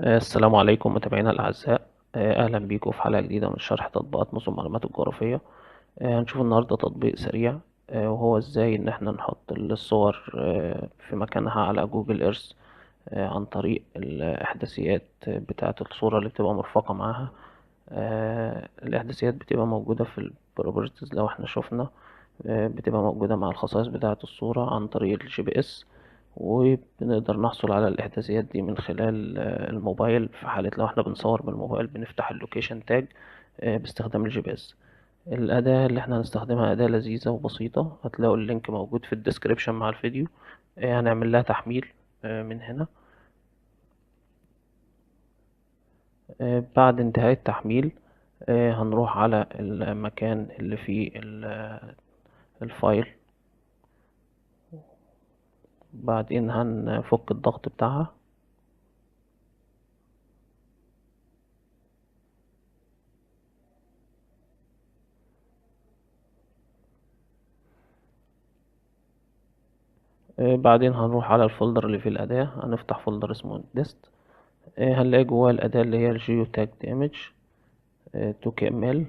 السلام عليكم متابعينا الأعزاء. أهلا بيكم في حلقة جديدة من شرح تطبيقات نظم المعلومات الجغرافية. هنشوف النهاردة تطبيق سريع، وهو ازاي ان احنا نحط الصور في مكانها على جوجل ايرث عن طريق الإحداثيات بتاعة الصورة اللي بتبقى مرفقة معاها. الإحداثيات بتبقى موجودة في البروبرتيز. لو احنا شفنا بتبقى موجودة مع الخصائص بتاعة الصورة عن طريق الجي بي اس، وبنقدر نحصل على الإحداثيات دي من خلال الموبايل. في حالة لو احنا بنصور بالموبايل بنفتح اللوكيشن تاج باستخدام الجي بي اس. الأداة اللي احنا هنستخدمها أداة لذيذة وبسيطة، هتلاقوا اللينك موجود في الديسكريبشن مع الفيديو. هنعمل لها تحميل من هنا. بعد انتهاء التحميل هنروح على المكان اللي فيه الفايل. بعدين هنفك الضغط بتاعها. بعدين هنروح على الفولدر اللي فيه الأداة، هنفتح فولدر اسمه ديست. هنلاقي جواه الأداة اللي هي الجيو تاج ايمج 2KML.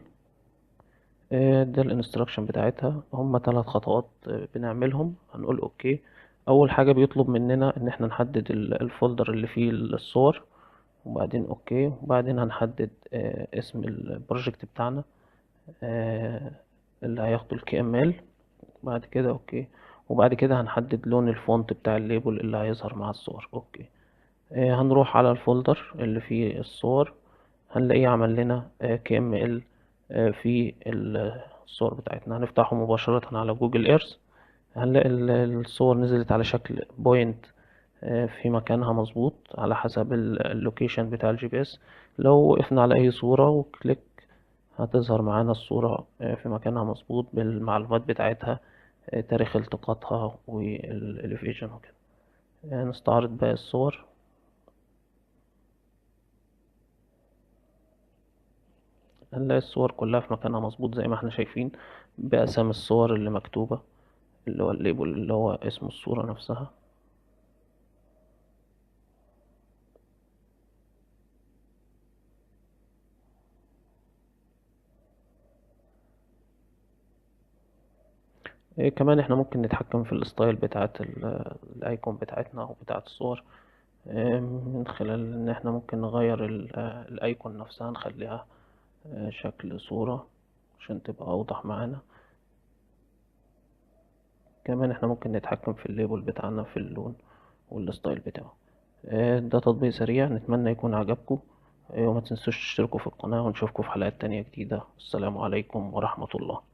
ده الانستراكشن بتاعتها، هما 3 خطوات بنعملهم. هنقول اوكي. اول حاجة بيطلب مننا ان احنا نحدد الفولدر اللي فيه الصور، وبعدين اوكي. وبعدين هنحدد اسم البروجكت بتاعنا اللي هياخده الKML. بعد كده اوكي. وبعد كده هنحدد لون الفونت بتاع الليبل اللي هيظهر مع الصور. اوكي. هنروح على الفولدر اللي فيه الصور، هنلاقيه عمل لنا KML في الصور بتاعتنا. هنفتحه مباشرة على جوجل ايرث. هنلاقي الصور نزلت على شكل بوينت في مكانها مظبوط على حسب اللوكيشن بتاع الجي بي اس. لو وقفنا على اي صورة وكليك هتظهر معانا الصورة في مكانها مظبوط بالمعلومات بتاعتها، تاريخ التقاطها والإليفيشن وكده. نستعرض باقي الصور. هنلاقي الصور كلها في مكانها مظبوط زي ما احنا شايفين، بأسامي الصور اللي مكتوبة، اللي هو الليبل اللي هو اسم الصورة نفسها. كمان احنا ممكن نتحكم في الستايل بتاعت الايكون بتاعتنا او بتاعت الصور، من خلال ان احنا ممكن نغير الايكون نفسها، نخليها شكل صورة عشان تبقى اوضح معانا. كمان احنا ممكن نتحكم في الليبل بتاعنا في اللون والستايل بتاعه. ده تطبيق سريع، نتمنى يكون عجبكم. وما تنسوش تشتركوا في القناة، ونشوفكم في حلقات تانية جديدة. السلام عليكم ورحمة الله.